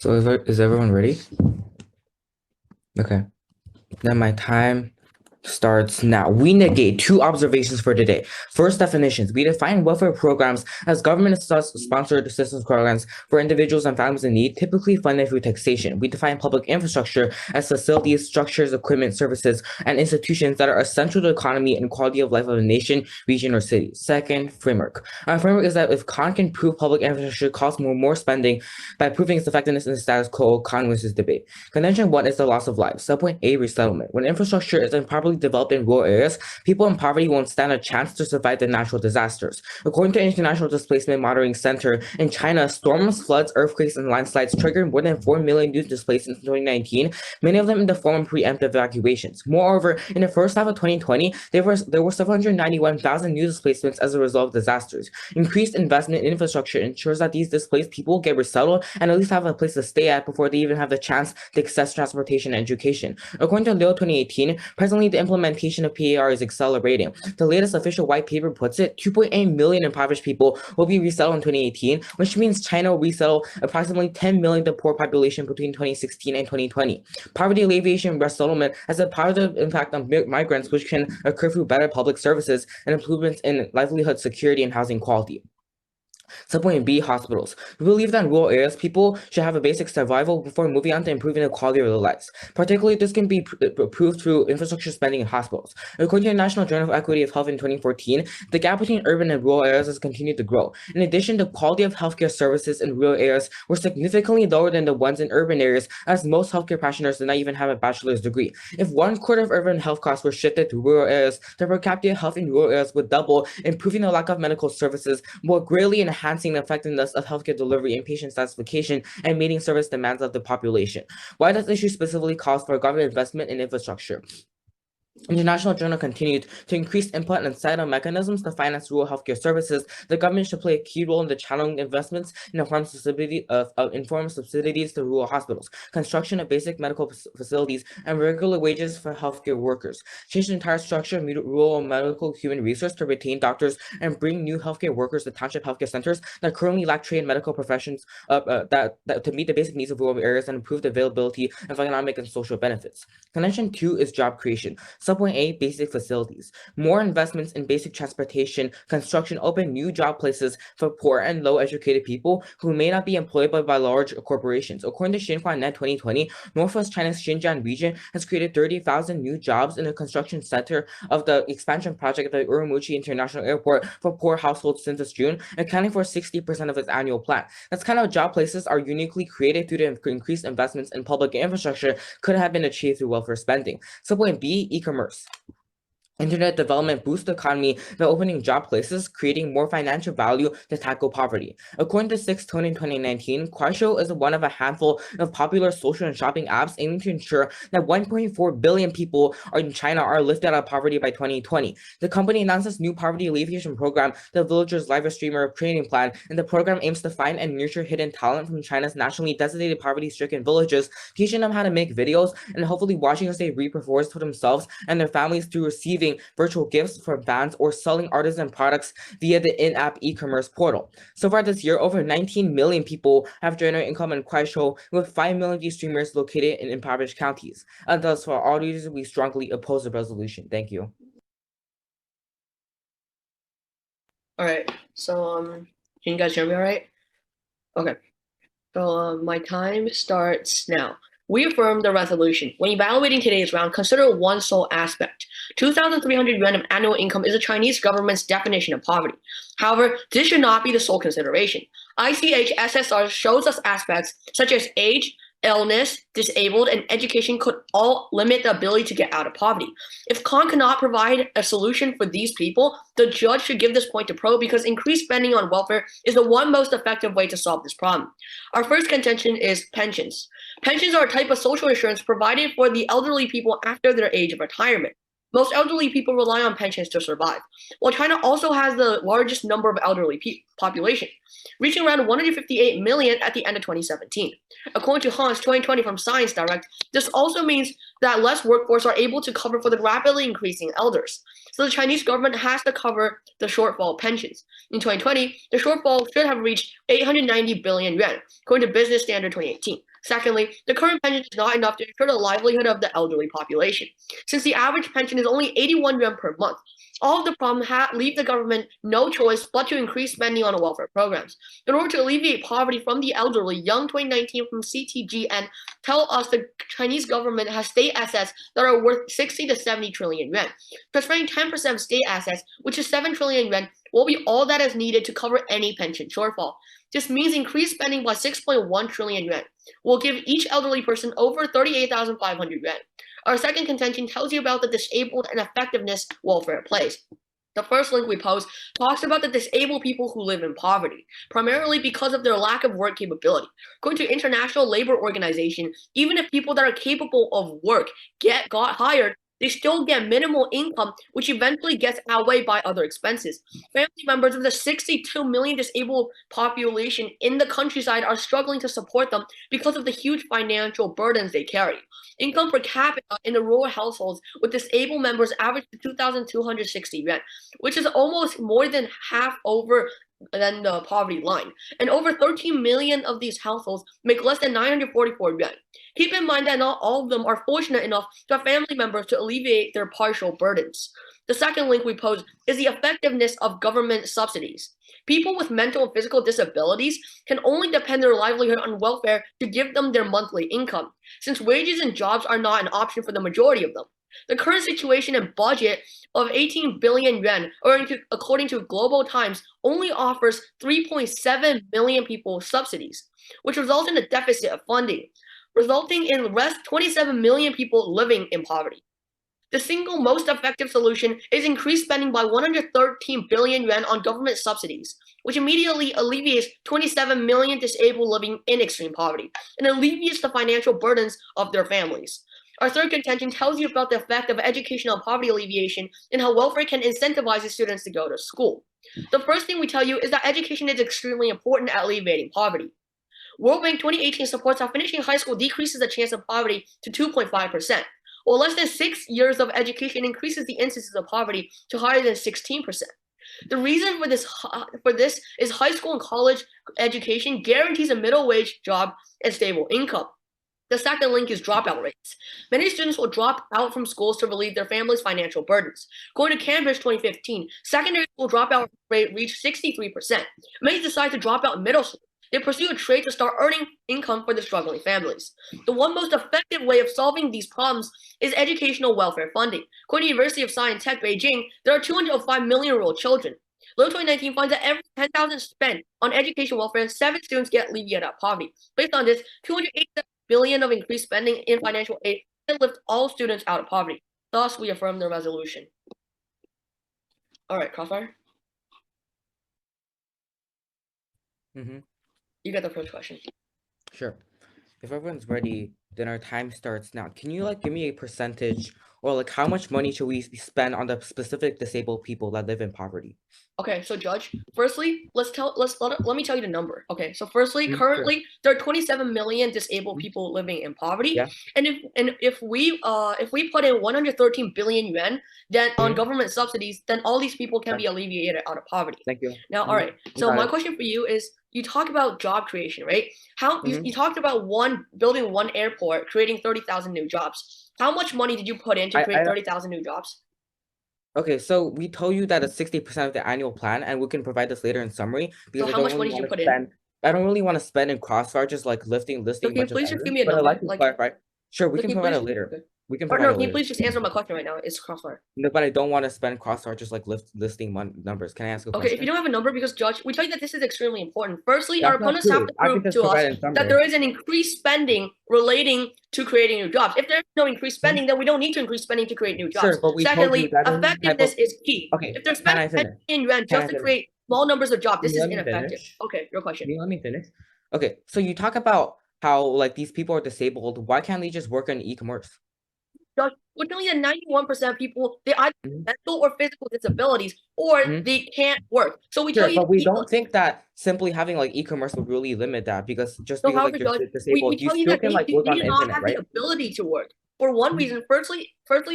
So is everyone ready? Okay. Then my time starts now. We negate two observations for today. First, definitions. We define welfare programs as government-sponsored assistance programs for individuals and families in need, typically funded through taxation. We define public infrastructure as facilities, structures, equipment, services, and institutions that are essential to the economy and quality of life of a nation, region, or city. Second, framework. Our framework is that if Khan can prove public infrastructure costs more spending by proving its effectiveness in the status quo, Khan wins this debate. Contention 1 is the loss of life. Subpoint A, resettlement. When infrastructure is improperly developed in rural areas, people in poverty won't stand a chance to survive the natural disasters. According to International Displacement Monitoring Center, in China, storms, floods, earthquakes, and landslides triggered more than 4 million new displaced in 2019, many of them in the form of preemptive evacuations. Moreover, in the first half of 2020, there were 791,000 new displacements as a result of disasters. Increased investment in infrastructure ensures that these displaced people get resettled and at least have a place to stay at before they even have the chance to access transportation and education. According to Leo 2018, presently the implementation of PAR is accelerating. The latest official white paper puts it, 2.8 million impoverished people will be resettled in 2018, which means China will resettle approximately 10 million of the poor population between 2016 and 2020. Poverty alleviation and resettlement has a positive impact on migrants, which can occur through better public services and improvements in livelihood security and housing quality. Subpoint B, hospitals. We believe that in rural areas, people should have a basic survival before moving on to improving the quality of their lives. Particularly, this can be proved through infrastructure spending in hospitals. According to the National Journal of Equity of Health in 2014, the gap between urban and rural areas has continued to grow. In addition, the quality of healthcare services in rural areas were significantly lower than the ones in urban areas, as most healthcare practitioners did not even have a bachelor's degree. If 1/4 of urban health costs were shifted to rural areas, the per capita health in rural areas would double, improving the lack of medical services, more greatly enhancing the effectiveness of healthcare delivery and patient satisfaction and meeting service demands of the population. Why this issue specifically calls for government investment in infrastructure? International Journal continued to increase input and societal mechanisms to finance rural healthcare services. The government should play a key role in the channeling investments in the form of informed subsidies to rural hospitals, construction of basic medical facilities, and regular wages for healthcare workers. Change the entire structure of rural medical human resource to retain doctors and bring new healthcare workers to township healthcare centers that currently lack trained medical professions to meet the basic needs of rural areas and improve the availability of economic and social benefits. Contention 2 is job creation. Subpoint A, basic facilities. More investments in basic transportation, construction open new job places for poor and low-educated people who may not be employed by large corporations. According to Xinhua Net 2020, Northwest China's Xinjiang region has created 30,000 new jobs in the construction center of the expansion project at the Urumqi International Airport for poor households since this June, accounting for 60% of its annual plan. That's kind of job places are uniquely created due to increased investments in public infrastructure could have been achieved through welfare spending. Subpoint B, e-commerce. Internet development boosts the economy by opening job places, creating more financial value to tackle poverty. According to 6/20 2019, Kuaishou is one of a handful of popular social and shopping apps aiming to ensure that 1.4 billion people in China are lifted out of poverty by 2020. The company announced its new poverty alleviation program, the Villagers Live Streamer Training Plan, and the program aims to find and nurture hidden talent from China's nationally designated poverty-stricken villages, teaching them how to make videos and hopefully watching as they reap rewards for themselves and their families through receiving virtual gifts from fans or selling artisan products via the in-app e-commerce portal. So far this year, over 19 million people have generated income in Kuaishou, with 5 million of these streamers located in impoverished counties. And thus, for all reasons, we strongly oppose the resolution. Thank you. All right. So, can you guys hear me all right? Okay. So, my time starts now. We affirm the resolution. When evaluating today's round, consider one sole aspect. 2,300 yuan of annual income is the Chinese government's definition of poverty. However, this should not be the sole consideration. ICH SSR shows us aspects such as age, illness, disabled, and education could all limit the ability to get out of poverty. If Khan cannot provide a solution for these people, the judge should give this point to Pro because increased spending on welfare is the one most effective way to solve this problem. Our first contention is pensions. Pensions are a type of social insurance provided for the elderly people after their age of retirement. Most elderly people rely on pensions to survive, while China also has the largest number of elderly population, reaching around 158 million at the end of 2017. According to Hans 2020 from Science Direct, this also means that less workforce are able to cover for the rapidly increasing elders. So the Chinese government has to cover the shortfall of pensions. In 2020, the shortfall should have reached 890 billion yuan, according to Business Standard 2018. Secondly, the current pension is not enough to ensure the livelihood of the elderly population. Since the average pension is only 81 yuan per month, all of the problem leave the government no choice but to increase spending on welfare programs. In order to alleviate poverty from the elderly, Young 2019 from CTGN tell us the Chinese government has state assets that are worth 60 to 70 trillion yuan. Transferring 10% of state assets, which is 7 trillion yuan, will be all that is needed to cover any pension shortfall. This means increased spending by 6.1 trillion yuan will give each elderly person over 38,500 yuan. Our second contention tells you about the disabled and effectiveness welfare plays. The first link we post talks about the disabled people who live in poverty, primarily because of their lack of work capability. According to International Labor Organization, even if people that are capable of work got hired, they still get minimal income, which eventually gets outweighed by other expenses. Family members of the 62 million disabled population in the countryside are struggling to support them because of the huge financial burdens they carry. Income per capita in the rural households with disabled members averaged 2,260 yuan, which is almost more than half over than the poverty line. And over 13 million of these households make less than 944 yuan. Keep in mind that not all of them are fortunate enough to have family members to alleviate their partial burdens. The second link we pose is the effectiveness of government subsidies. People with mental and physical disabilities can only depend their livelihood on welfare to give them their monthly income, since wages and jobs are not an option for the majority of them. The current situation and budget of 18 billion yuan, according to Global Times, only offers 3.7 million people subsidies, which results in a deficit of funding, resulting in the rest 27 million people living in poverty. The single most effective solution is increased spending by 113 billion yuan on government subsidies, which immediately alleviates 27 million disabled living in extreme poverty and alleviates the financial burdens of their families. Our third contention tells you about the effect of education on poverty alleviation and how welfare can incentivize the students to go to school. The first thing we tell you is that education is extremely important at alleviating poverty. World Bank 2018 supports how finishing high school decreases the chance of poverty to 2.5%, while less than 6 years of education increases the instances of poverty to higher than 16%. The reason for this is high school and college education guarantees a middle wage job and stable income. The second link is dropout rates. Many students will drop out from schools to relieve their family's financial burdens. According to Cambridge 2015, secondary school dropout rate reached 63%. Many decide to drop out in middle school. They pursue a trade to start earning income for the struggling families. The one most effective way of solving these problems is educational welfare funding. According to University of Science Tech Beijing, there are 205 million rural children. Low 2019 finds that every 10,000 spent on education welfare, 7 students get alleviated out of poverty. Based on this, 287 billion of increased spending in financial aid can lift all students out of poverty. Thus, we affirm the resolution. All right, Crossfire. You got the first question. Sure. If everyone's ready, then our time starts now. Can you give me a percentage or how much money should we spend on the specific disabled people that live in poverty? Okay, so Judge, firstly, let me tell you the number. Okay, so firstly, currently there are 27 million disabled people living in poverty. Yeah. And if we put in 113 billion yuan then on government subsidies, then all these people can be alleviated out of poverty. Thank you. Now, all right. So my question for you is, you talk about job creation, right? You talked about building one airport, creating 30,000 new jobs. How much money did you put in to create 30,000 new jobs? Okay, so we told you that it's 60% of the annual plan, and we can provide this later in summary. So how much money did you put in? I don't really want to spend in cross-charges like listing. So can you please just give me a number? I'd like to clarify. Sure, we can provide it later. Okay. We can Or provide no, can you please just answer my question right now? It's Crossfire. No, but I don't want to spend cross-charges like listing numbers. Can I ask a question? Okay, if you don't have a number, because Judge, we tell you that this is extremely important. Firstly, our opponents have to prove to us that there is an increased spending relating to creating new jobs. If there's no increased spending, then we don't need to increase spending to create new jobs. Sure, but we Secondly, effectiveness is key. Okay, if they're spending 10 million yuan just to create small numbers of jobs, this is ineffective. Okay, your question. Can you let me finish? Okay, so you talk about how these people are disabled. Why can't they just work in e-commerce? Judge, we're telling you that 91% of people, they either have mental or physical disabilities, or they can't work. So we tell you, but we don't think that simply having e-commerce will really limit that, because just because you're disabled, you still can work on the internet, right? The ability to work. For one reason, firstly,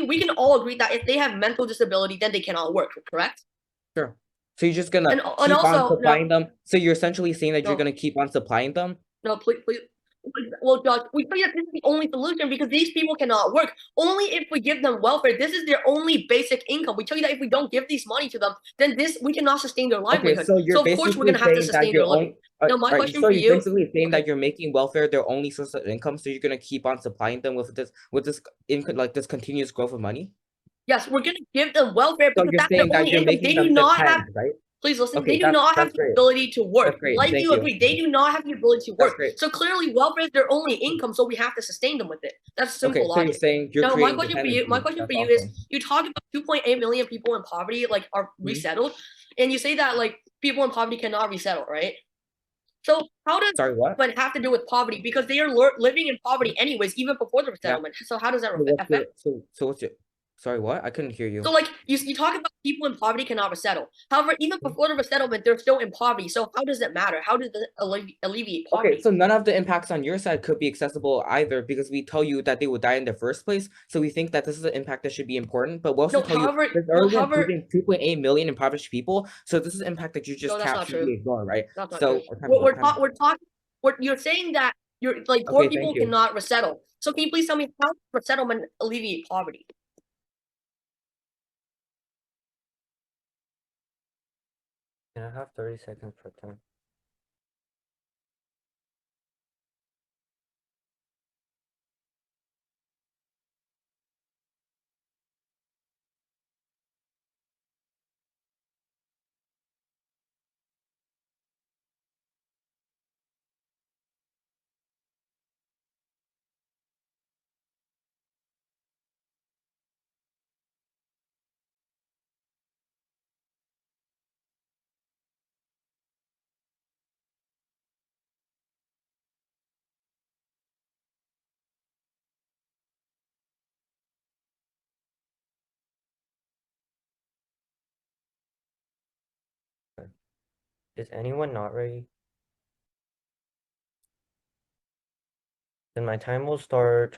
we can all agree that if they have mental disability, then they cannot work, correct? Sure. So you're just gonna And keep on also, supplying them. So you're essentially saying that you're No. gonna keep on supplying them. no, please. Well, Josh, we tell you that this is the only solution because these people cannot work. Only if we give them welfare, this is their only basic income. We tell you that if we don't give this money to them, then we cannot sustain their Okay, livelihood. so you're of course we're basically gonna have to saying that sustain you're their living. Now, my question so for you're you. basically saying Okay. that you're making welfare their only source of income, so you're gonna keep on supplying them with this income, like this continuous growth of money. Yes, we're gonna give them welfare So because you're that's their saying that only you're income. making They them do not have. depend, right? Please listen. Okay, They do not have that's the great. ability to work. That's great. Like Thank you you. agree, they do not have the ability to That's work. great. So clearly, welfare is their only income. So we have to sustain them with it. That's simple Okay, so you're logic. saying you're Now, my creating question for you, dependency. That's is: awesome. you talk about 2.8 million people in poverty, like are resettled, and you say that like people in poverty cannot resettle, right? So how does Sorry, what? but have to do with poverty? Because they are living in poverty anyways, even before the resettlement. So how does that affect? So what's your sorry, what? I couldn't hear you. So like you talk about people in poverty cannot resettle. However, even before the resettlement, they're still in poverty. So how does it matter? How does it alleviate poverty? Okay, so none of the impacts on your side could be accessible either because we tell you that they would die in the first place. So we think that this is an impact that should be important, but we also No, tell however, you there's no, already however, improving 2.8 million impoverished people. So this is an impact that you no, just that's can't not simply true. ignore, right? That's not So true. time out, time out. We're talking. You're saying that you're like poor Okay, people thank you. cannot resettle. So can you please tell me how does resettlement alleviate poverty? Can I have 30 seconds per time? Is anyone not ready? Then my time will start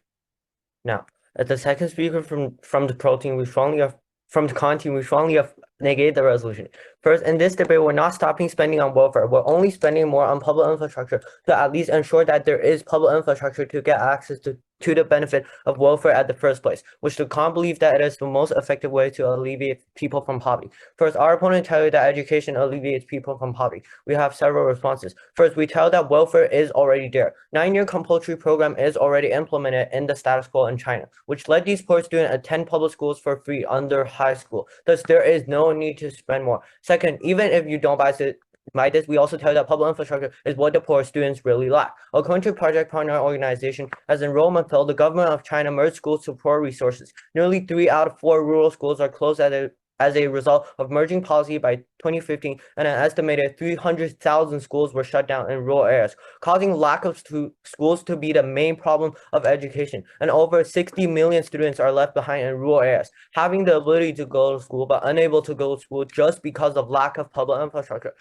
now. As the second speaker from the protein, we strongly from the content, we strongly negate the resolution. First, in this debate, we're not stopping spending on welfare. We're only spending more on public infrastructure to at least ensure that there is public infrastructure to get access to the benefit of welfare at the first place, which the con believe that it is the most effective way to alleviate people from poverty. First, our opponent tell you that education alleviates people from poverty. We have several responses. First, we tell that welfare is already there. 9-year compulsory program is already implemented in the status quo in China, which let these poor students attend public schools for free under high school. Thus, there is no need to spend more. Second, even if you don't buy this, we also tell that public infrastructure is what the poor students really lack. According to Project Partner organization, as enrollment fell, the government of China merged schools to poor resources. Nearly 3 out of 4 rural schools are closed as a result of merging policy by 2015, and an estimated 300,000 schools were shut down in rural areas, causing lack of schools to be the main problem of education. And over 60 million students are left behind in rural areas, having the ability to go to school but unable to go to school just because of lack of public infrastructure.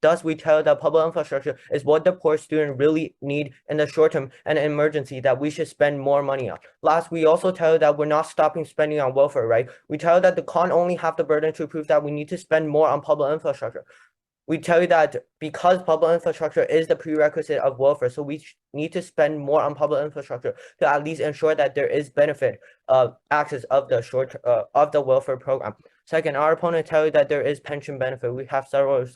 Thus, we tell that public infrastructure is what the poor student really need in the short term and emergency that we should spend more money on. Last, we also tell that we're not stopping spending on welfare, right? We tell that the con only have the burden to prove that we need to spend more on public infrastructure. We tell you that because public infrastructure is the prerequisite of welfare, so we need to spend more on public infrastructure to at least ensure that there is benefit of access of the welfare program. Second, our opponent tell you that there is pension benefit. We have several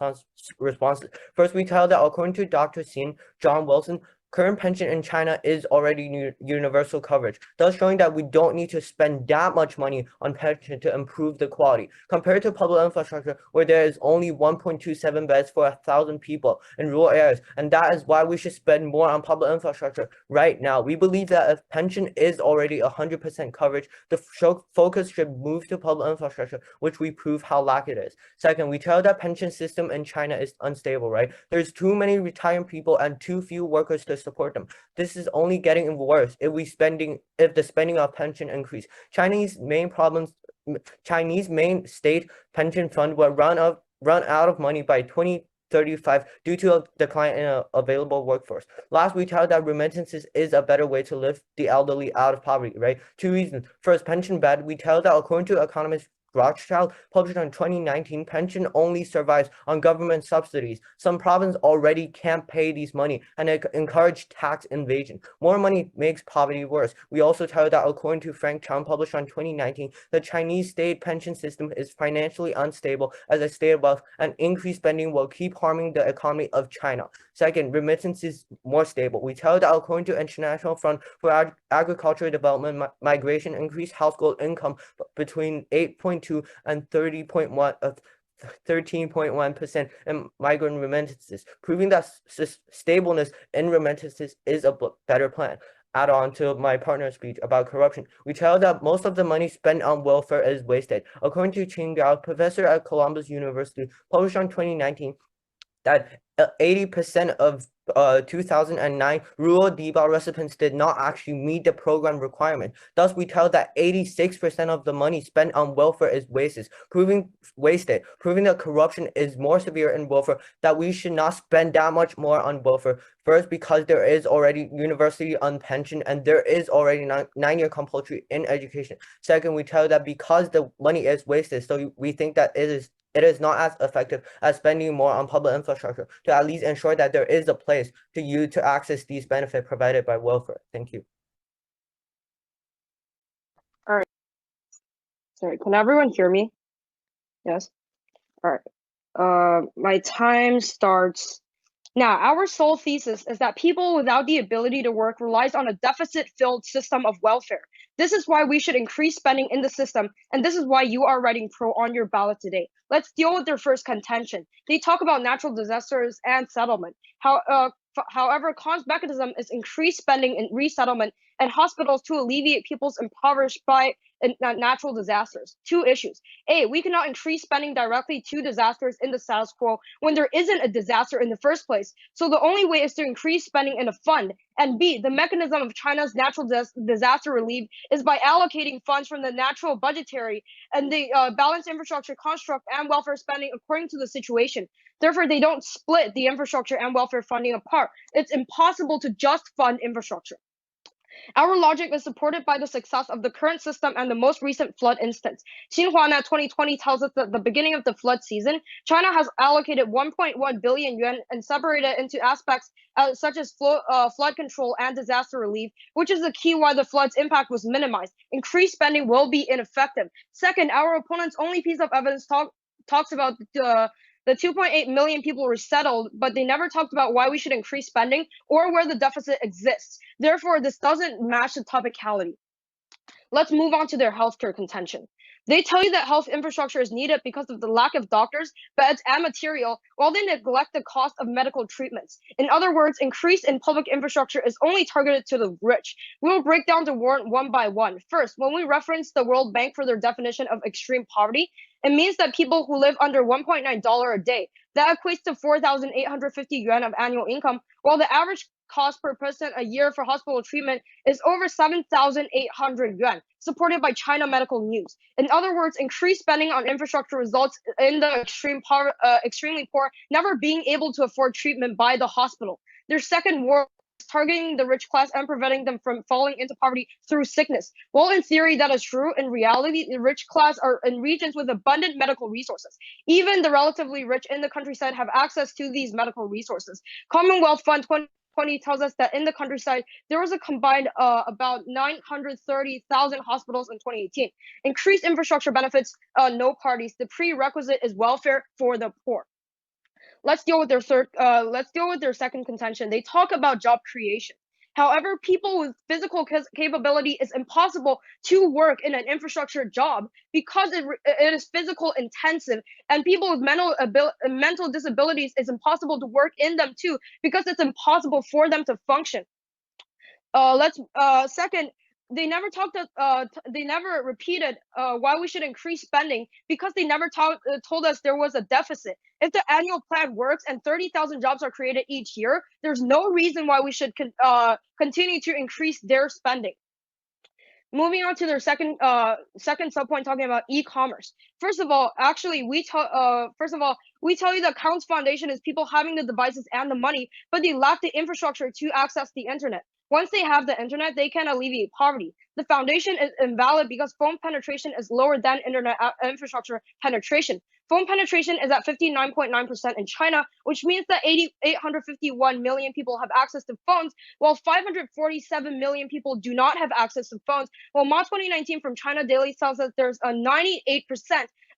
responses. First, we tell that according to Dr. Xin John Wilson, current pension in China is already universal coverage, thus showing that we don't need to spend that much money on pension to improve the quality. Compared to public infrastructure, where there is only 1.27 beds for 1,000 people in rural areas, and that is why we should spend more on public infrastructure right now. We believe that if pension is already 100% coverage, the focus should move to public infrastructure, which we prove how lack it is. Second, we tell that pension system in China is unstable, right? There's too many retiring people and too few workers to support them. This is only getting worse if the spending of pension increase. Chinese main state pension fund will run out of money by 2035 due to a decline in available workforce. Last, we tell that remittances is a better way to lift the elderly out of poverty, right? 2 reasons. First, pension bad. We tell that according to economist Rothschild, published in 2019, pension only survives on government subsidies. Some provinces already can't pay these money and encourage tax evasion. More money makes poverty worse. We also tell that according to Frank Chang, published in 2019, the Chinese state pension system is financially unstable as a state of wealth, and increased spending will keep harming the economy of China. Second, remittance is more stable. We tell that according to International Fund for Agricultural Development, migration increased household income between 8.2 and 13.1% in migrant remittances, proving that stableness in remittances is a better plan. Add on to my partner's speech about corruption. We tell that most of the money spent on welfare is wasted. According to Qing Gao, professor at Columbus University, published in 2019, that 80% of 2009 rural DBA recipients did not actually meet the program requirement. Thus, we tell that 86% of the money spent on welfare is wasted, proving that corruption is more severe in welfare, that we should not spend that much more on welfare. First, because there is already university on pension and there is already 9-year compulsory in education. Second, we tell that because the money is wasted, so we think that it is not as effective as spending more on public infrastructure to at least ensure that there is a place to you to access these benefits provided by welfare. Thank you. All right. Sorry, can everyone hear me? Yes. All right. My time starts now. Our sole thesis is that people without the ability to work relies on a deficit-filled system of welfare. This is why we should increase spending in the system, and this is why you are writing pro on your ballot today. Let's deal with their first contention. They talk about natural disasters and settlement. However, Khan's mechanism is increased spending in resettlement and hospitals to alleviate people's impoverished by natural disasters. Two issues. A, we cannot increase spending directly to disasters in the status quo when there isn't a disaster in the first place. So the only way is to increase spending in a fund. And B, the mechanism of China's natural disaster relief is by allocating funds from the natural budgetary and the balanced infrastructure construct and welfare spending according to the situation. Therefore, they don't split the infrastructure and welfare funding apart. It's impossible to just fund infrastructure. Our logic is supported by the success of the current system and the most recent flood instance. Xinhua 2020 tells us that at the beginning of the flood season, China has allocated 1.1 billion yuan and separated into aspects such as flood control and disaster relief, which is the key why the flood's impact was minimized. Increased spending will be ineffective. Second, our opponent's only piece of evidence talks about the 2.8 million people resettled, but they never talked about why we should increase spending or where the deficit exists. Therefore, this doesn't match the topicality. Let's move on to their healthcare contention. They tell you that health infrastructure is needed because of the lack of doctors, beds, and material, while they neglect the cost of medical treatments. In other words, increase in public infrastructure is only targeted to the rich. We will break down the warrant one by one. First, when we reference the World Bank for their definition of extreme poverty, it means that people who live under $1.9 a day. That equates to 4,850 yuan of annual income, while the average cost per person a year for hospital treatment is over 7,800 yuan, supported by China Medical News. In other words, increased spending on infrastructure results in the extremely poor never being able to afford treatment by the hospital. Their second war is targeting the rich class and preventing them from falling into poverty through sickness. While in theory that is true, in reality, the rich class are in regions with abundant medical resources. Even the relatively rich in the countryside have access to these medical resources. Commonwealth Fund 2020 tells us that in the countryside, there was a combined about 930,000 hospitals in 2018. Increased infrastructure benefits no parties. The prerequisite is welfare for the poor. Let's deal with their second contention. They talk about job creation. However, people with physical capability is impossible to work in an infrastructure job because it is physical intensive, and people with mental disabilities is impossible to work in them too because it's impossible for them to function. Second, they never repeated why we should increase spending because they never told us there was a deficit. If the annual plan works and 30,000 jobs are created each year, there's no reason why we should continue to increase their spending. moving on to their second subpoint talking about e-commerce. First of all, actually we tell you that Counts Foundation is people having the devices and the money, but they lack the infrastructure to access the internet. Once they have the internet, they can alleviate poverty. The foundation is invalid because phone penetration is lower than internet infrastructure penetration. Phone penetration is at 59.9% in China, which means that 851 million people have access to phones, while 547 million people do not have access to phones. Well, Ma 2019 from China Daily tells us there's a 98%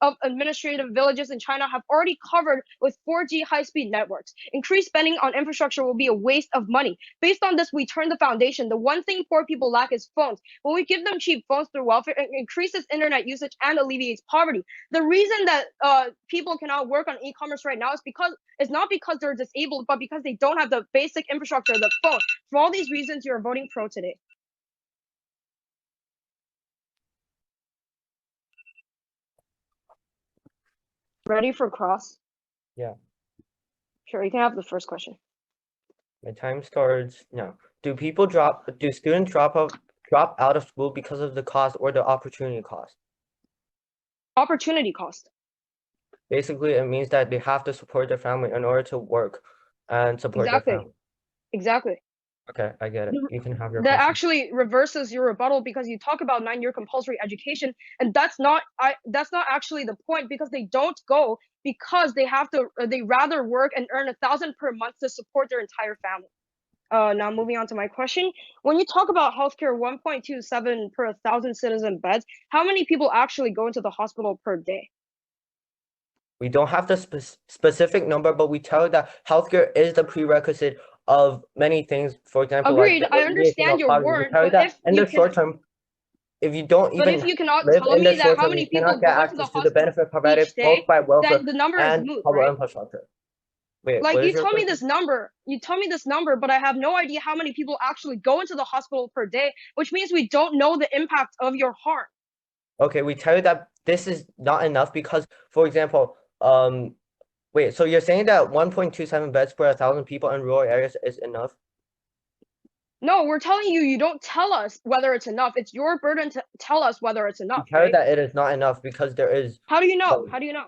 of administrative villages in China have already covered with 4G high-speed networks. Increased spending on infrastructure will be a waste of money. Based on this, we turn the foundation. The one thing poor people lack is phones. When we give them cheap phones through welfare, it increases internet usage and alleviates poverty. The reason that people cannot work on e-commerce right now is because it's not because they're disabled, but because they don't have the basic infrastructure of the phone. For all these reasons, you're voting pro today. Ready for cross? Yeah. Sure, you can have the first question. My time starts now. Do students drop out of school because of the cost or the opportunity cost? Opportunity cost. Basically, it means that they have to support their family in order to work and support their Exactly. family. Exactly. Okay, I get it. You can have your That question. actually reverses your rebuttal because you talk about 9-year compulsory education, and that's not actually the point, because they don't go because they rather work and earn 1,000 per month to support their entire family. Now moving on to my question. When you talk about healthcare 1.27 per 1,000 citizen beds, how many people actually go into the hospital per day? We don't have the specific number, but we tell that healthcare is the prerequisite of many things. For example, Agreed. like the I alleviation understand of your poverty. We warrant, tell you but that if in you the short term, if you don't But if even you cannot live tell in the me that short how term, many you people cannot get go into the access to the hospital benefit provided each both day, by welfare then the number is and moot, public right? infrastructure. Wait, Like what is you your tell me question? this number, but I have no idea how many people actually go into the hospital per day, which means we don't know the impact of your harm. Okay, we tell you that this is not enough because, for example, wait, so you're saying that 1.27 beds per 1,000 people in rural areas is enough? No, we're telling you, you don't tell us whether it's enough. It's your burden to tell us whether it's We enough, tell you right? that it is not enough because there is How do you know? like, How do you know? How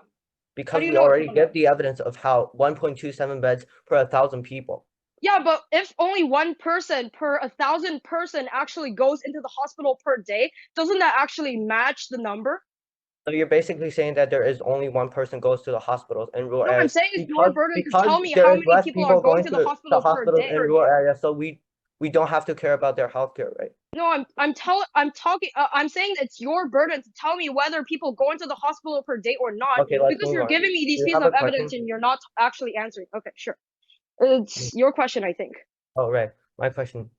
because do you we know it's already not give enough? the evidence of how 1.27 beds per 1,000 people. Yeah, but if only one person per 1,000 person actually goes into the hospital per day, doesn't that actually match the number? So you're basically saying that there is only one person goes to the hospitals in rural No, I'm areas saying it's your burden to because tell me there how is many less people are people going going to the to the hospital per hospitals day. in rural areas, so we don't have to care about their healthcare, right? No, I'm saying it's your burden to tell me whether people go into the hospital per day or not, Okay, let's because move you're on. giving me these Do you pieces have a of evidence question? and you're not actually answering. Okay, sure. It's your question, I think. Oh, right. My question.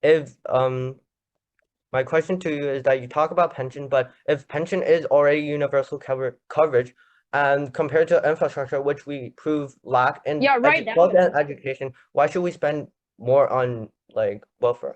If my question to you is that you talk about pension, but if pension is already universal coverage, and compared to infrastructure, which we prove lack in Yeah, right now both it in is. education, why should we spend more on like welfare?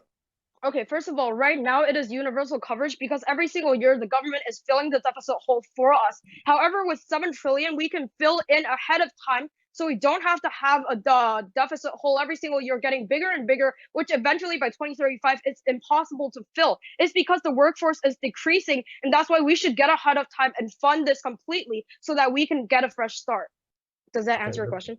Okay, first of all, right now it is universal coverage because every single year the government is filling the deficit hole for us. However, with 7 trillion, we can fill in ahead of time, so we don't have to have the deficit hole every single year getting bigger and bigger, which eventually by 2035 it's impossible to fill. It's because the workforce is decreasing, and that's why we should get ahead of time and fund this completely so that we can get a fresh start. Does that answer your question?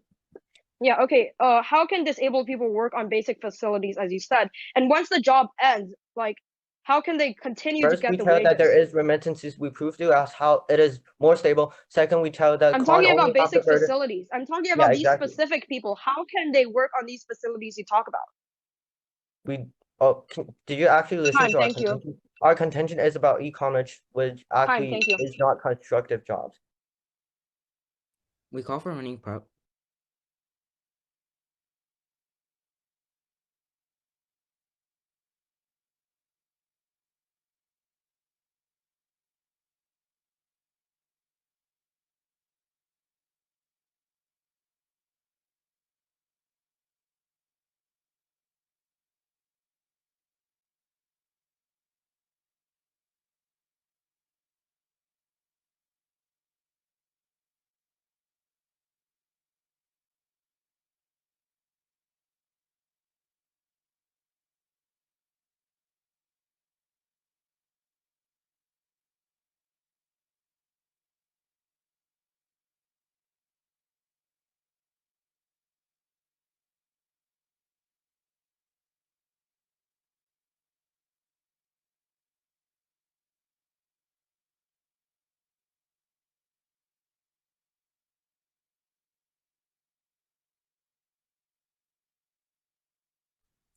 Yeah, okay. How can disabled people work on basic facilities, as you said? And once the job ends, like, how can they continue to First, we get the tell that there wages? is remittances. We prove to us how it is more stable. Second, we tell that I'm Khan talking only about have the basic burden. facilities. I'm talking Yeah, about these exactly. specific people. How can they work on these facilities you talk about? Did you actually listen Fine, to our thank you. contention? Our contention is about e-commerce, which Fine, actually thank you. is not constructive jobs. We call for running prep.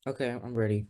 Okay, I'm ready.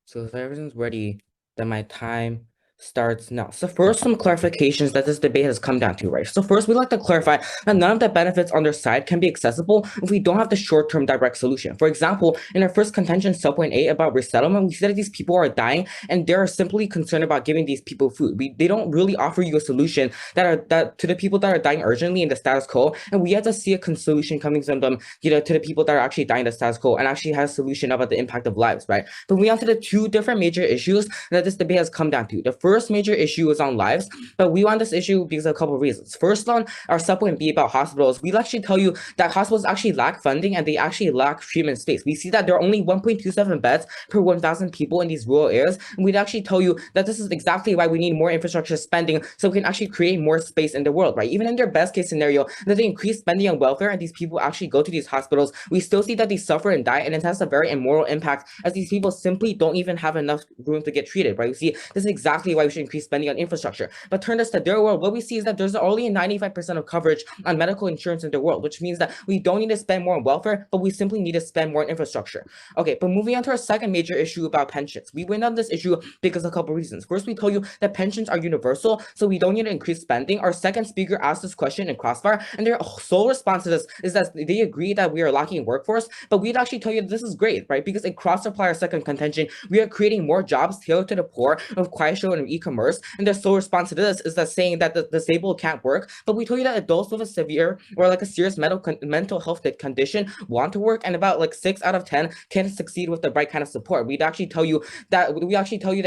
So if everyone's ready, then my time starts now. So first, some clarifications that this debate has come down to, right? So first, we like to clarify that none of the benefits on their side can be accessible if we don't have the short-term direct solution. For example, in our first contention 7.8 about resettlement, we said that these people are dying and they're simply concerned about giving these people food. They don't really offer you a solution that to the people that are dying urgently in the status quo, and we have to see a solution coming from them, to the people that are actually dying in the status quo and actually has a solution about the impact of lives, right? But we onto the two different major issues that this debate has come down to. The first major issue is on lives, but we want this issue because of a couple of reasons. First, on our subpoint B about hospitals, we'll actually tell you that hospitals actually lack funding and they actually lack treatment space. We see that there are only 1.27 beds per 1,000 people in these rural areas, and we'd actually tell you that this is exactly why we need more infrastructure spending so we can actually create more space in the world, right? Even in their best case scenario, that they increase spending on welfare and these people actually go to these hospitals, we still see that they suffer and die, and it has a very immoral impact as these people simply don't even have enough room to get treated, right? We see this is exactly why we should increase spending on infrastructure. But turn this to their world, what we see is that there's only 95% of coverage on medical insurance in the world, which means that we don't need to spend more on welfare, but we simply need to spend more on infrastructure. Okay, but moving on to our second major issue about pensions. We went on this issue because of a couple reasons. First, we told you that pensions are universal, so we don't need to increase spending. Our second speaker asked this question in Crossfire, and their sole response to this is that they agree that we are lacking workforce, but we'd actually tell you this is great, right? Because in cross-supply, our second contention, we are creating more jobs tailored to the poor of Kuaishou and e-commerce, and their sole response to this is that saying that the disabled can't work, but we told you that adults with a severe or like a serious mental health condition want to work, and about like 6 out of 10 can succeed with the right kind of support. We'd actually tell you that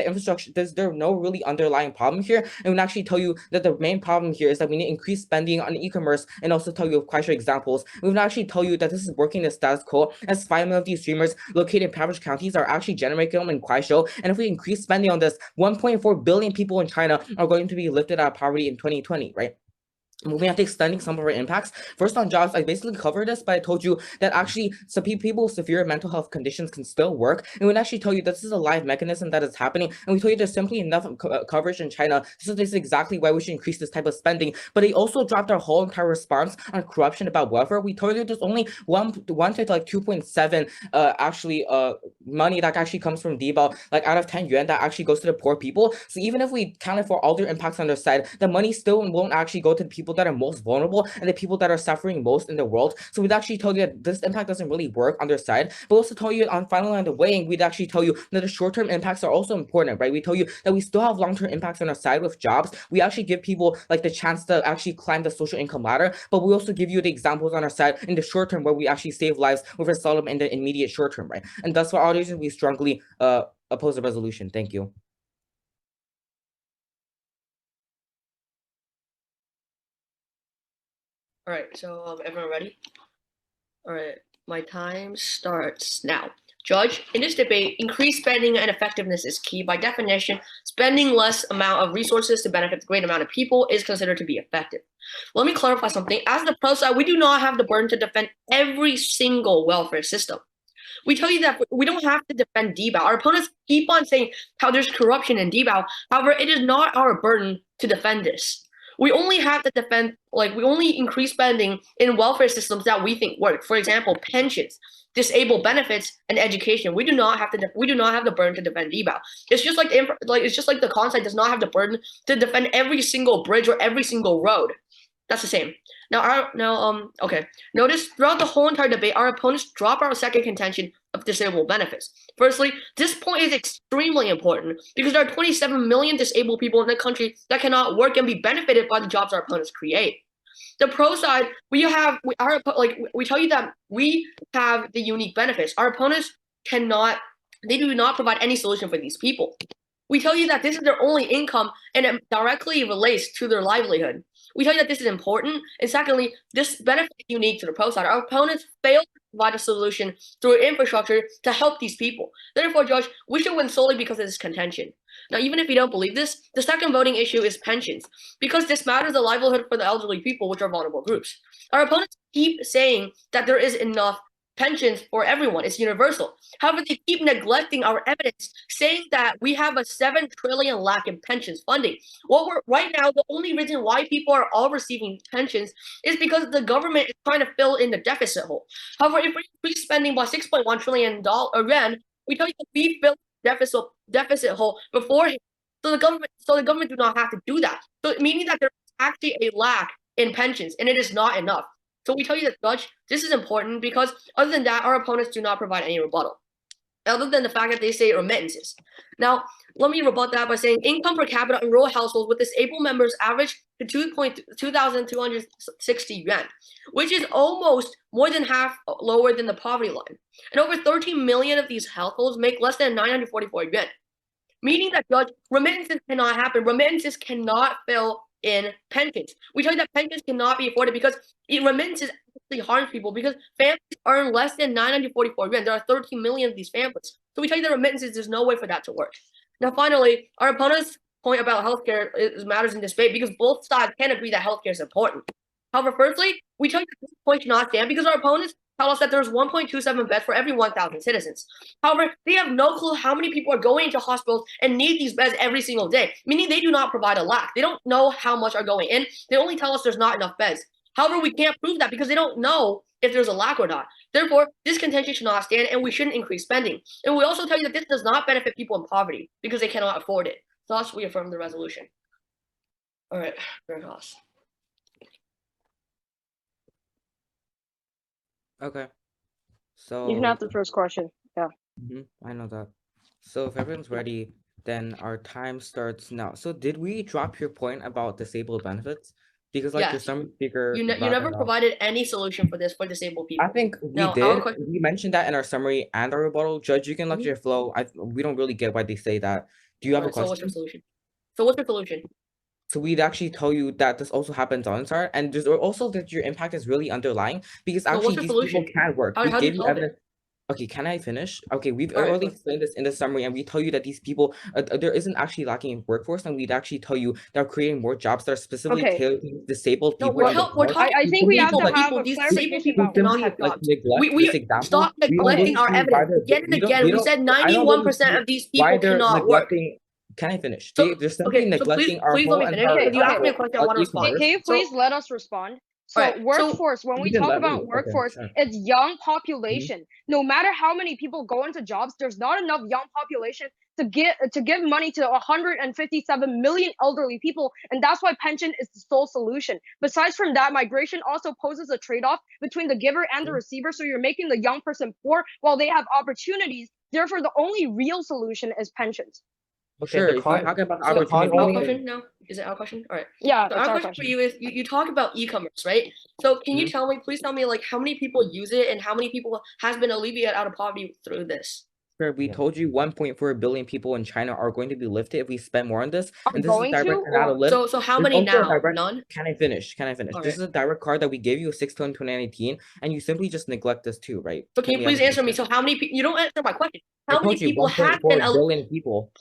infrastructure, there's no really underlying problem here, and we'd actually tell you that the main problem here is that we need increased spending on e-commerce, and also tell you of Kuaishou examples. We would actually tell you that this is working the status quo, as 5 million of these streamers located in impoverished counties are actually generating them in Kuaishou, and if we increase spending on this, 1.4 billion people in China are going to be lifted out of poverty in 2020, right? Moving on to extending some of our impacts. First on jobs, I basically covered this, but I told you that actually some people with severe mental health conditions can still work. And we'd actually tell you this is a live mechanism that is happening. And we told you there's simply enough coverage in China. So this is exactly why we should increase this type of spending. But they also dropped our whole entire response on corruption about welfare. We told you there's only one to like 2.7 money that actually comes from Dibao, like out of 10 yuan that actually goes to the poor people. So even if we counted for all their impacts on their side, the money still won't actually go to the people that are most vulnerable and the people that are suffering most in the world. So we'd actually tell you that this impact doesn't really work on their side, but also tell you on finally on the weighing, we'd actually tell you that the short-term impacts are also important, right? We tell you that we still have long-term impacts on our side with jobs. We actually give people like the chance to actually climb the social income ladder, but we also give you the examples on our side in the short term where we actually save lives with asylum in the immediate short term, right? And that's why all reasons we strongly oppose the resolution. Thank you. All right, so everyone ready? All right, my time starts now. Judge, in this debate, increased spending and effectiveness is key. By definition, spending less amount of resources to benefit the great amount of people is considered to be effective. Let me clarify something. As the pro side, we do not have the burden to defend every single welfare system. We tell you that we don't have to defend Dibao. Our opponents keep on saying how there's corruption in Dibao. However, it is not our burden to defend this. We only have to defend, we only increase spending in welfare systems that we think work. For example, pensions, disabled benefits, and education. We do not have the burden to defend Dibao. It's just like the concept does not have the burden to defend every single bridge or every single road. That's the same. Okay. Notice throughout the whole entire debate, our opponents drop our second contention of disabled benefits. Firstly, this point is extremely important because there are 27 million disabled people in the country that cannot work and be benefited by the jobs our opponents create. The pro side, we tell you that we have the unique benefits. Our opponents do not provide any solution for these people. We tell you that this is their only income and it directly relates to their livelihood. We tell you that this is important, and secondly, this benefit is unique to the pro side. Our opponents fail to provide a solution through infrastructure to help these people. Therefore, Judge, we should win solely because of this contention. Now, even if you don't believe this, the second voting issue is pensions, because this matters the livelihood for the elderly people, which are vulnerable groups. Our opponents keep saying that there is enough pensions for everyone. It's universal. However, they keep neglecting our evidence, saying that we have a 7 trillion lack in pensions funding. Right now, the only reason why people are all receiving pensions is because the government is trying to fill in the deficit hole. However, if we increase spending by 6.1 trillion yuan, we tell you that we fill the deficit hole beforehand. So the government do not have to do that. So meaning that there's actually a lack in pensions, and it is not enough. So we tell you that, Judge, this is important because other than that, our opponents do not provide any rebuttal, other than the fact that they say remittances. Now, let me rebut that by saying income per capita in rural households with disabled members average to 2,260 yuan, which is almost more than half lower than the poverty line. And over 13 million of these households make less than 944 yuan, meaning that, Judge, remittances cannot happen. Remittances cannot fill in pensions. We tell you that pensions cannot be afforded because remittances actually harms people because families earn less than 944 yuan. There are 13 million of these families. So we tell you that remittances, there's no way for that to work. Now, finally, our opponents' point about healthcare matters in this debate because both sides can agree that healthcare is important. However, firstly, we tell you that this point should not stand because our opponents tell us that there's 1.27 beds for every 1,000 citizens. However, they have no clue how many people are going into hospitals and need these beds every single day, meaning they do not provide a lack. They don't know how much are going in. They only tell us there's not enough beds. However, we can't prove that because they don't know if there's a lack or not. Therefore, this contention should not stand and we shouldn't increase spending. And we also tell you that this does not benefit people in poverty because they cannot afford it. Thus, we affirm the resolution. All right, Haas. Okay. You can So have the first question. Yeah. I know that. So if everyone's ready, then our time starts now. So did we drop your point about disabled benefits? Because like your Yes. summary speaker You brought never that up. provided any solution for this for disabled people. I think we Now, our did. question- We mentioned that in our summary and our rebuttal. Judge, you can lecture your flow. We don't really get why they say that. Do you have a Alright, so what's your question? solution? So we'd actually tell you that this also happens on SAR, and there's also that your impact is really underlying because So what's actually your these people solution? can work. How We do you gave you solve it? evidence. Okay, can I finish? Okay, we've Alright, already fine. explained this in the summary, and we tell you that these people, there isn't actually lacking in workforce, and we'd actually tell you they're creating more jobs that are specifically Okay. tailored to disabled No, people. we're and the poor. talking I think we have people, to have a these clarification disabled people about cannot why. have jobs. neglect We this example. stop neglecting our evidence again and again. We said 91% of these people cannot work. Can I finish? So, They're simply neglecting our please whole let me finish. entire If you ask me a example question, I want to of respond. e-commerce. Can you please So- let us respond? So Alright, so workforce, when we you can talk let me. about Okay, workforce, sure. it's young population. No matter how many people go into jobs, there's not enough young population to give money to 157 million elderly people, and that's why pension is the sole solution. Besides from that, migration also poses a trade-off between the giver and the receiver, so you're making the young person poor while they have opportunities. Therefore, the only real solution is pensions. Okay, Sure, the if you con- talk about So opportunity, our question now? Is it our question? All right. Yeah, So it's our our question for question. you is you talk about e-commerce, right? So can you Mhm. please tell me like how many people use it and how many people has been alleviated out of poverty through this? sure, we Yeah. told you 1.4 billion people in China are going to be lifted if we spend more on this. Are And this is going to, direct or- analytics. So how There's many also a now? direct- None? Can I finish? This Alright. is a direct card that we gave you 6/20/2019, and you simply just neglect this too, right? So can you we have please a answer me? solution? So how many people? You don't answer my question. I How many told you people have 1.4 been billion people.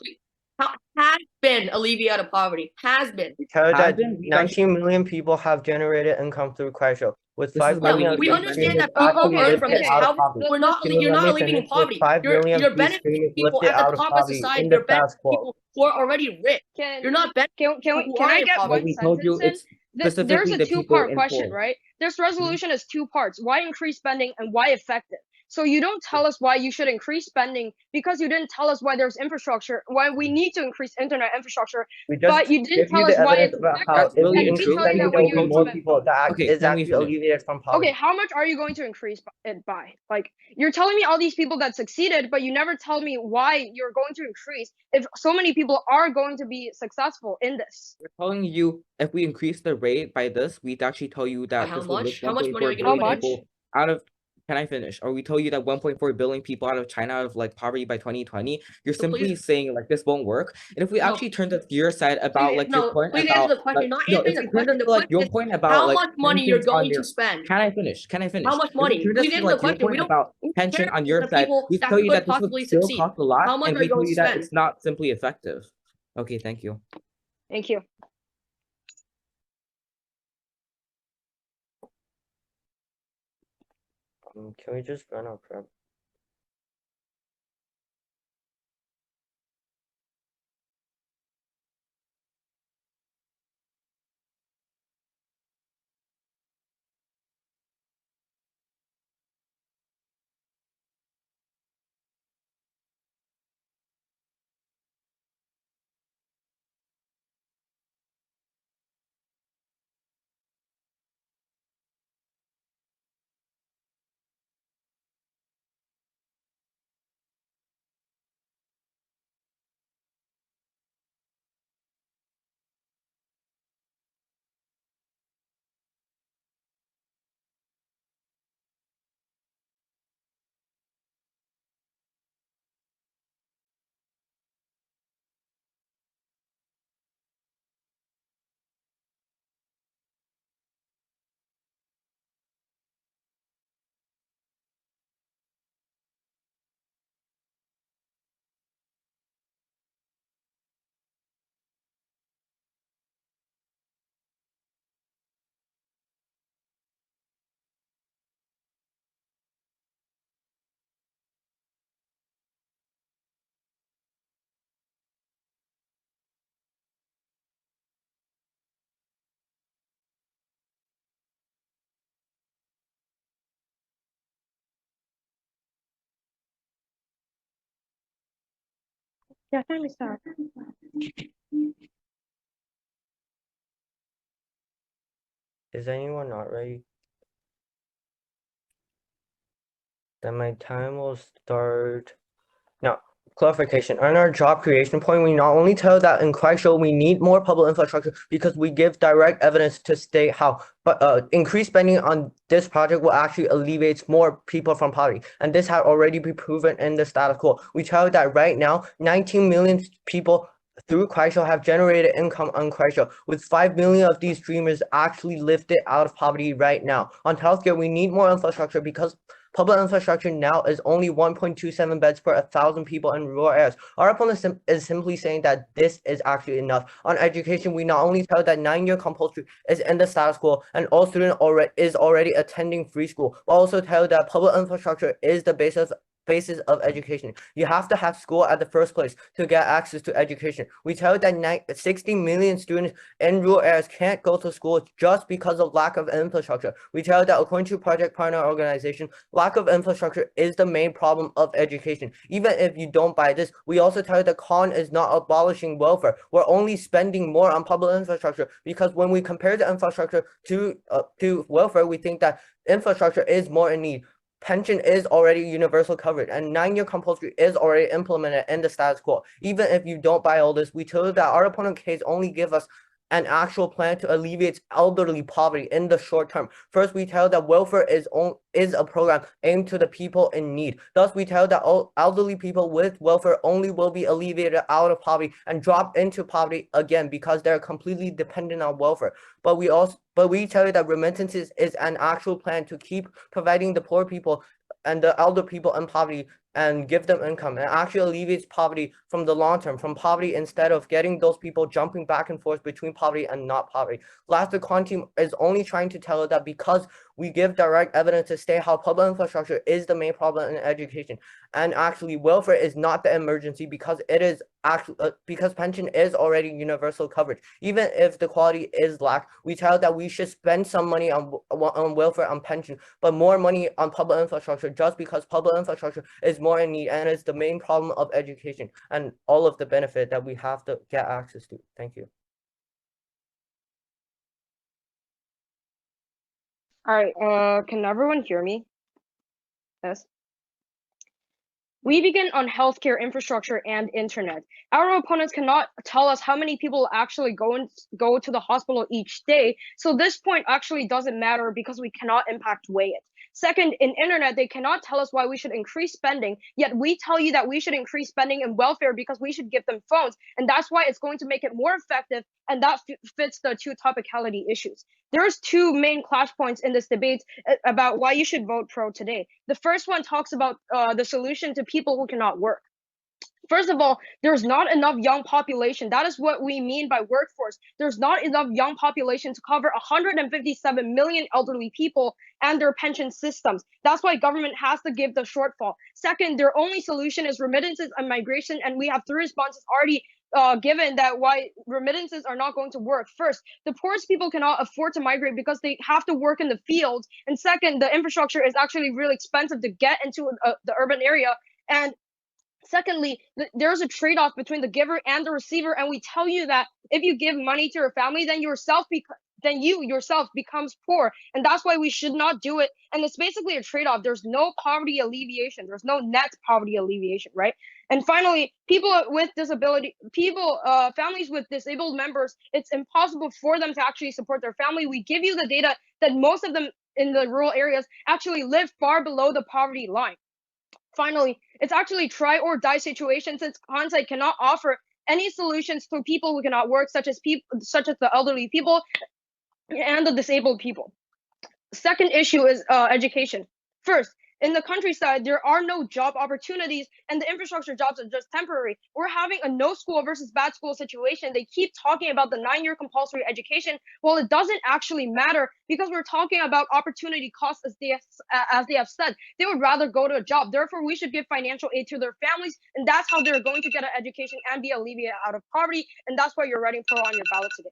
has been alleviated out of poverty? Has been. We tell you that Hasn't, we've 19 million people have generated income through Kuaishou, with This is 5 why we million need of We to these understand streamers that people actually okay, earn from lifted this. out of However, poverty. we're not. Can you You're let not me alleviating finish? With poverty. 5 million You're of these benefiting streamers people lifted at out the of top of poverty society. in the You're benefiting status quo. people who are already rich. You're not benefiting people who Can are I in get poverty. one we told you sentence in? it's There's specifically a the people two-part in question, poor. right? This resolution is two parts. Why increase spending and why effective? So you don't tell us why you should increase spending because you didn't tell us why there's infrastructure, why we need to increase internet infrastructure, We but just you didn't give you tell us the why evidence it's about how That's if really we and increase detail intriguing. spending, that there what will you're be more spending. people that Okay, is can we actually finish? alleviated from Okay, poverty. how much are you going to increase it by? Like, you're telling me all these people that succeeded, but you never tell me why you're going to increase if so many people are going to be successful in this. We're telling you if we increase the rate by this, we'd actually tell you that how this would much? lift How much money are we 1.4 gonna billion put in? people out of. Can I finish? Or we tell you that 1.4 billion people out of China out of like poverty by 2020. You're So simply please- saying like this won't work. And if we No. actually turn to your side about Please- like no, your point please about answer the question, like, not no, answering if the we turn question. to The like your question is point about how like much money you're pensions on going your. to spend. Can I finish? How much If we money? turn this Please to, answer like, the your question. We point don't about pension care on your the side, people we that tell you could that this would possibly still succeed. cost a lot, How much and are we you tell going you to that spend? it's not simply effective. Okay, thank you. Thank you. Can we just run our prep? Yeah, time is up. Is anyone not ready? Then my time will start now. Clarification. On our job creation point, we not only tell that in Christchurch we need more public infrastructure because we give direct evidence to state how increased spending on this project will actually alleviate more people from poverty. And this had already been proven in the status quo. We tell that right now, 19 million people through Christchurch have generated income on Christchurch, with 5 million of these dreamers actually lifted out of poverty right now. On healthcare, we need more infrastructure because public infrastructure now is only 1.27 beds per 1,000 people in rural areas. Our opponent is simply saying that this is actually enough. On education, we not only tell that 9-year compulsory is in the status quo and all students is already attending free school, but also tell that public infrastructure is the basis of education. You have to have school at the first place to get access to education. We tell that 60 million students in rural areas can't go to school just because of lack of infrastructure. We tell that according to Project Partner Organization, lack of infrastructure is the main problem of education. Even if you don't buy this, we also tell that Con is not abolishing welfare. We're only spending more on public infrastructure because when we compare the infrastructure to welfare, we think that infrastructure is more in need. Pension is already universal coverage and 9-year compulsory is already implemented in the status quo. Even if you don't buy all this, we tell you that our opponent case only give us an actual plan to alleviate elderly poverty in the short term. First, we tell that welfare is a program aimed to the people in need. Thus, we tell that all elderly people with welfare only will be alleviated out of poverty and drop into poverty again because they're completely dependent on welfare. But we tell you that remittances is an actual plan to keep providing the poor people and the elder people in poverty and give them income and actually alleviates poverty from the long term, from poverty instead of getting those people jumping back and forth between poverty and not poverty. Last, the Con team is only trying to tell us that because we give direct evidence to state how public infrastructure is the main problem in education, and actually welfare is not the emergency because it is actually because pension is already universal coverage. Even if the quality is lack, we tell that we should spend some money on welfare and pension, but more money on public infrastructure just because public infrastructure is more in need and is the main problem of education and all of the benefit that we have to get access to. Thank you. All right, can everyone hear me? Yes. We begin on healthcare infrastructure and internet. Our opponents cannot tell us how many people actually go to the hospital each day. So this point actually doesn't matter because we cannot impact weigh it. Second, in internet, they cannot tell us why we should increase spending, yet we tell you that we should increase spending in welfare because we should give them phones. And that's why it's going to make it more effective. And that fits the two topicality issues. There's two main clash points in this debate about why you should vote pro today. The first one talks about the solution to people who cannot work. First of all, there's not enough young population. That is what we mean by workforce. There's not enough young population to cover 157 million elderly people and their pension systems. That's why government has to give the shortfall. Second, their only solution is remittances and migration, and we have 3 responses already given that why remittances are not going to work. First, the poorest people cannot afford to migrate because they have to work in the fields. And second, the infrastructure is actually really expensive to get into the urban area. And secondly, there's a trade-off between the giver and the receiver, and we tell you that if you give money to your family, then you yourself becomes poor, and that's why we should not do it. And it's basically a trade-off. There's no poverty alleviation. There's no net poverty alleviation, right? And finally, families with disabled members, it's impossible for them to actually support their family. We give you the data that most of them in the rural areas actually live far below the poverty line. Finally, it's actually try or die situation, since hindsight cannot offer any solutions to people who cannot work, such as the elderly people and the disabled people. Second issue is education. First, in the countryside, there are no job opportunities, and the infrastructure jobs are just temporary. We're having a no school versus bad school situation. They keep talking about the 9-year compulsory education. Well, it doesn't actually matter, because we're talking about opportunity costs, as they have said. They would rather go to a job. Therefore, we should give financial aid to their families, and that's how they're going to get an education and be alleviated out of poverty. And that's why you're writing pro on your ballot today.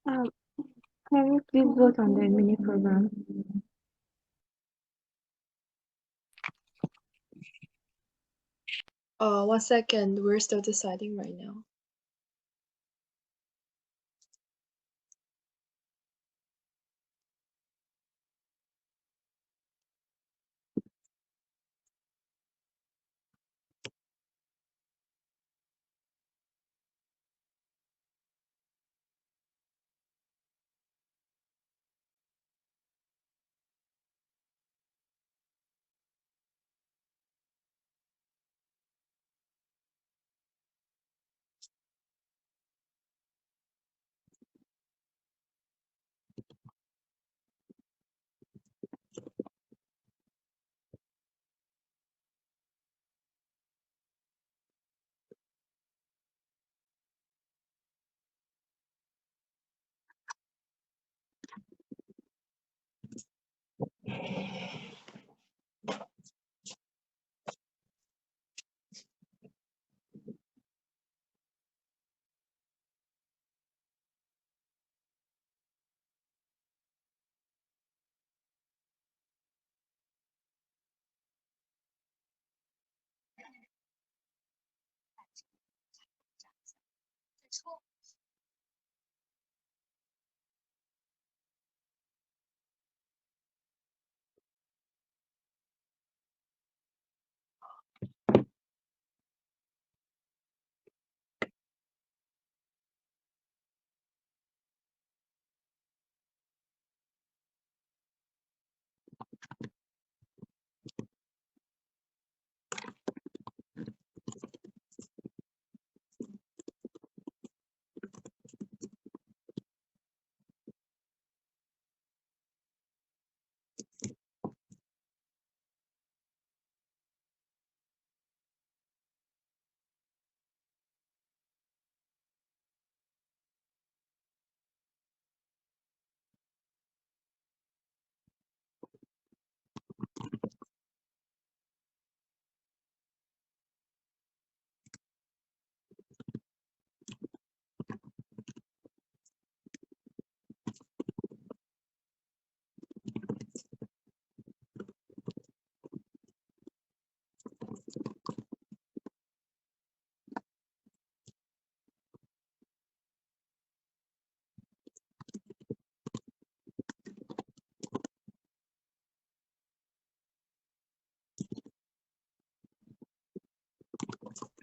Can you please vote on the mini program? 1 second, we're still deciding right now.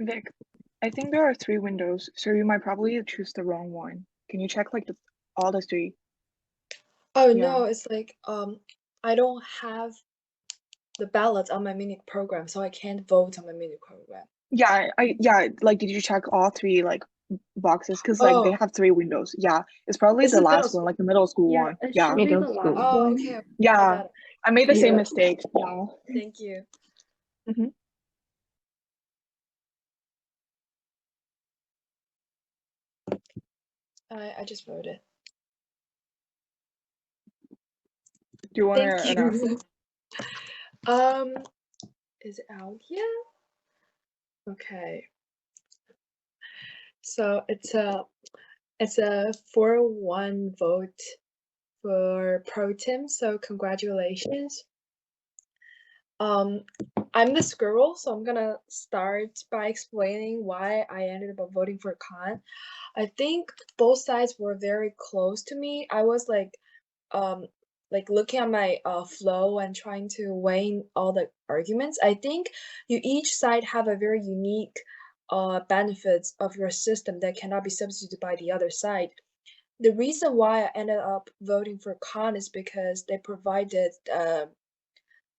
Vic, I think there are 3 windows, so you might probably choose the wrong one. Can you check like all the 3? Oh Yeah. no, it's like I don't have the ballots on my mini program, so I can't vote on my mini program. Yeah, like did you check all 3 like boxes? Because like they Oh. have 3 windows. Yeah, it's probably It's the the middle last one, school. like the middle school Yeah, one. it Yeah. should be the Middle last school. Oh, one. okay. I Yeah, got it. I made the same Yeah. mistake. Yeah. Thank you. Mm-hmm. I just voted. Do you want Thank to announce you. it? Is it out yet? Okay. So it's a 4-1 vote for Pro Tim, so congratulations. I'm the squirrel, so I'm gonna start by explaining why I ended up voting for Khan. I think both sides were very close to me. I was like looking at my flow and trying to weigh all the arguments. I think each side have a very unique benefits of your system that cannot be substituted by the other side. The reason why I ended up voting for Khan is because they provided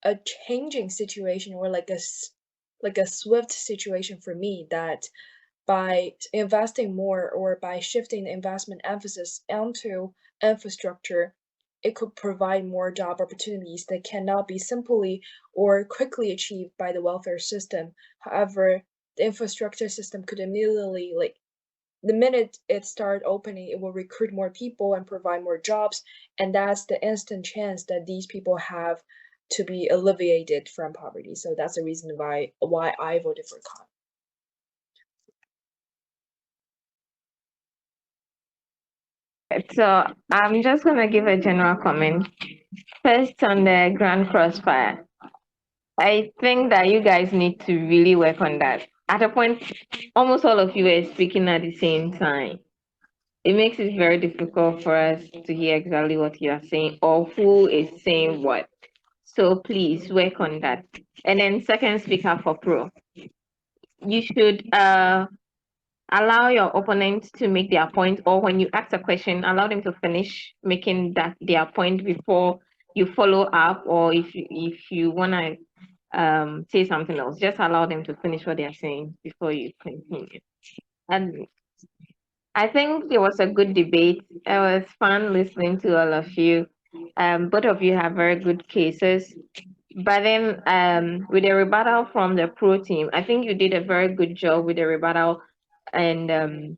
a changing situation or like a swift situation for me that by investing more or by shifting the investment emphasis onto infrastructure, it could provide more job opportunities that cannot be simply or quickly achieved by the welfare system. However, the infrastructure system could immediately, like, the minute it start opening, it will recruit more people and provide more jobs, and that's the instant chance that these people have to be alleviated from poverty. So that's the reason why I voted for Khan. So I'm just gonna give a general comment. First on the Grand Crossfire. I think that you guys need to really work on that. At a point, almost all of you are speaking at the same time. It makes it very difficult for us to hear exactly what you are saying or who is saying what. So please work on that. And then second speaker for pro. You should allow your opponent to make their point, or when you ask a question, allow them to finish making that their point before you follow up, or if you wanna say something else, just allow them to finish what they are saying before you continue. And I think it was a good debate. It was fun listening to all of you. Both of you have very good cases. But then with the rebuttal from the pro team, I think you did a very good job with the rebuttal and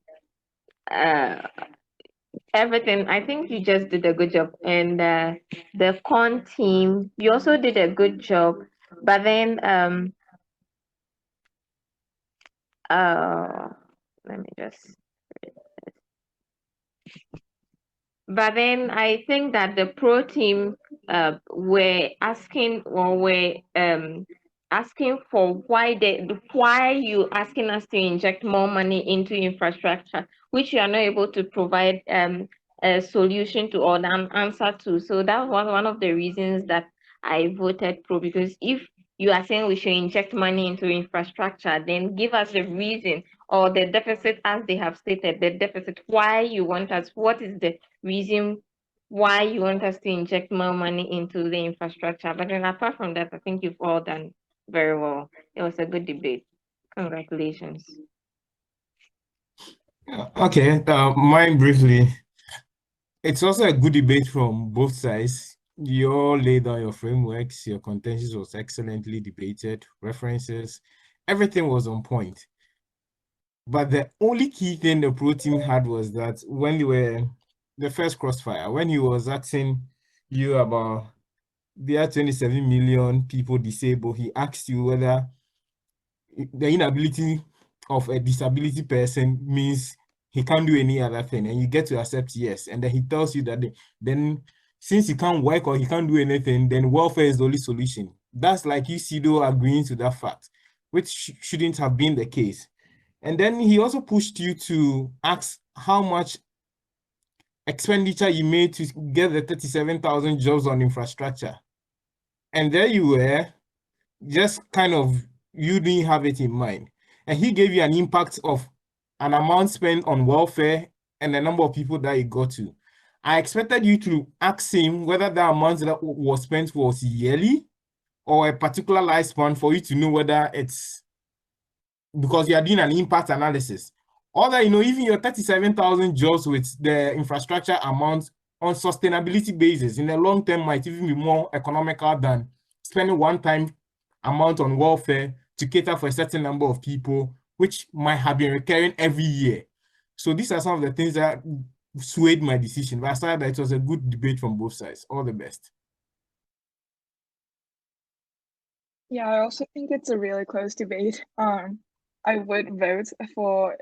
everything. I think you just did a good job. And the con team, you also did a good job. But then let me just. But then I think that the pro team were asking or were asking for why you asking us to inject more money into infrastructure, which you are not able to provide a solution to or an answer to. So that was one of the reasons that I voted pro, because if you are saying we should inject money into infrastructure, then give us a reason or the deficit, as they have stated, the deficit, why you want us, what is the reason why you want us to inject more money into the infrastructure. But then apart from that, I think you've all done very well. It was a good debate. Congratulations. Okay, mine briefly. It's also a good debate from both sides. You all laid down your frameworks, your contentions was excellently debated, references, everything was on point. But the only key thing the pro team had was that when you were the first crossfire, when he was asking you about there are 27 million people disabled, he asked you whether the inability of a disability person means he can't do any other thing, and you get to accept yes, and then he tells you that then since he can't work or he can't do anything, then welfare is the only solution. That's like you Sido agreeing to that fact, which shouldn't have been the case. And then he also pushed you to ask how much expenditure you made to get the 37,000 jobs on infrastructure. And there you were, just kind of, you didn't have it in mind. And he gave you an impact of an amount spent on welfare and the number of people that it got to. I expected you to ask him whether the amount that was spent was yearly or a particular lifespan for you to know whether it's because you are doing an impact analysis. Or that, even your 37,000 jobs with the infrastructure amount on sustainability basis in the long term might even be more economical than spending one-time amount on welfare to cater for a certain number of people, which might have been recurring every year. So these are some of the things that swayed my decision. But I started that it was a good debate from both sides. All the best. Yeah, I also think it's a really close debate. I would vote for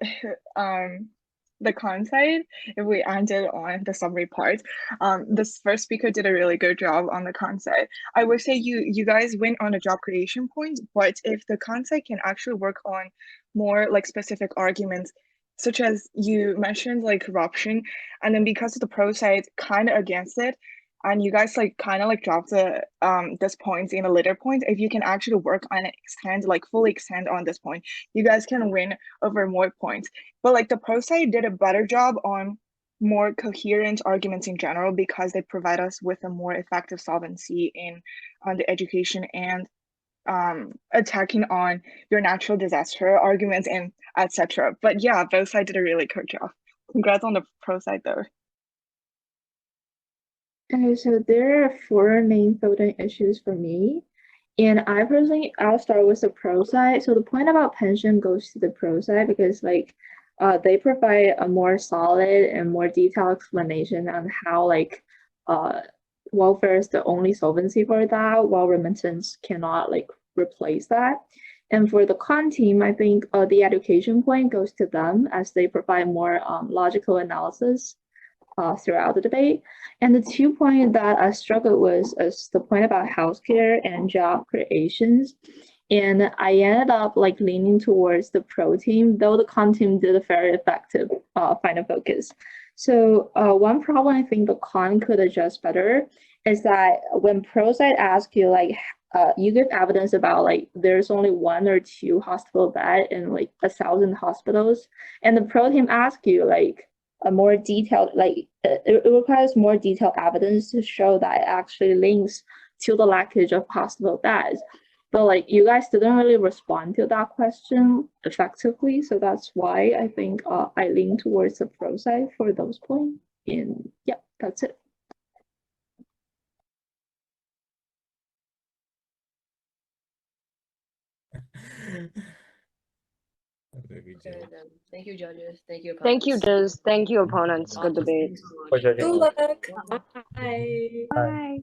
the con side if we ended on the summary part. This first speaker did a really good job on the con side. I would say you guys win on the job creation point, but if the con side can actually work on more like specific arguments, such as you mentioned like corruption, and then because of the pro side kind of against it, and you guys like kind of like drop the this point in a later point, if you can actually work on it, fully extend on this point, you guys can win over more points. But like the pro side did a better job on more coherent arguments in general, because they provide us with a more effective solvency in on the education and attacking on your natural disaster arguments and etc. But yeah, both sides did a really good job. Congrats on the pro side though. Okay, so there are four main voting issues for me. And I'll start with the pro side. So the point about pension goes to the pro side because they provide a more solid and more detailed explanation on how welfare is the only solvency for that, while remittance cannot replace that. And for the con team, I think the education point goes to them as they provide more logical analysis throughout the debate. And the 2 points that I struggled with is the point about healthcare and job creations. And I ended up like leaning towards the pro team, though the con team did a very effective final focus. So one problem I think the con could adjust better is that when pro side asks you like you give evidence about like there's only 1 or 2 hospital bed in like 1,000 hospitals, and the pro team asks you like a more detailed like it requires more detailed evidence to show that it actually links to the lackage of hospital beds. But like you guys didn't really respond to that question effectively, so that's why I think I lean towards the pro side for those points. And yeah, that's it. Very good Okay, job. then. Thank you, judges. Thank you, Thank you, opponents. Diz. Thank you, opponents. Good Awesome. debate. Thank you so much. For judging. Good luck. Bye. Bye. Bye.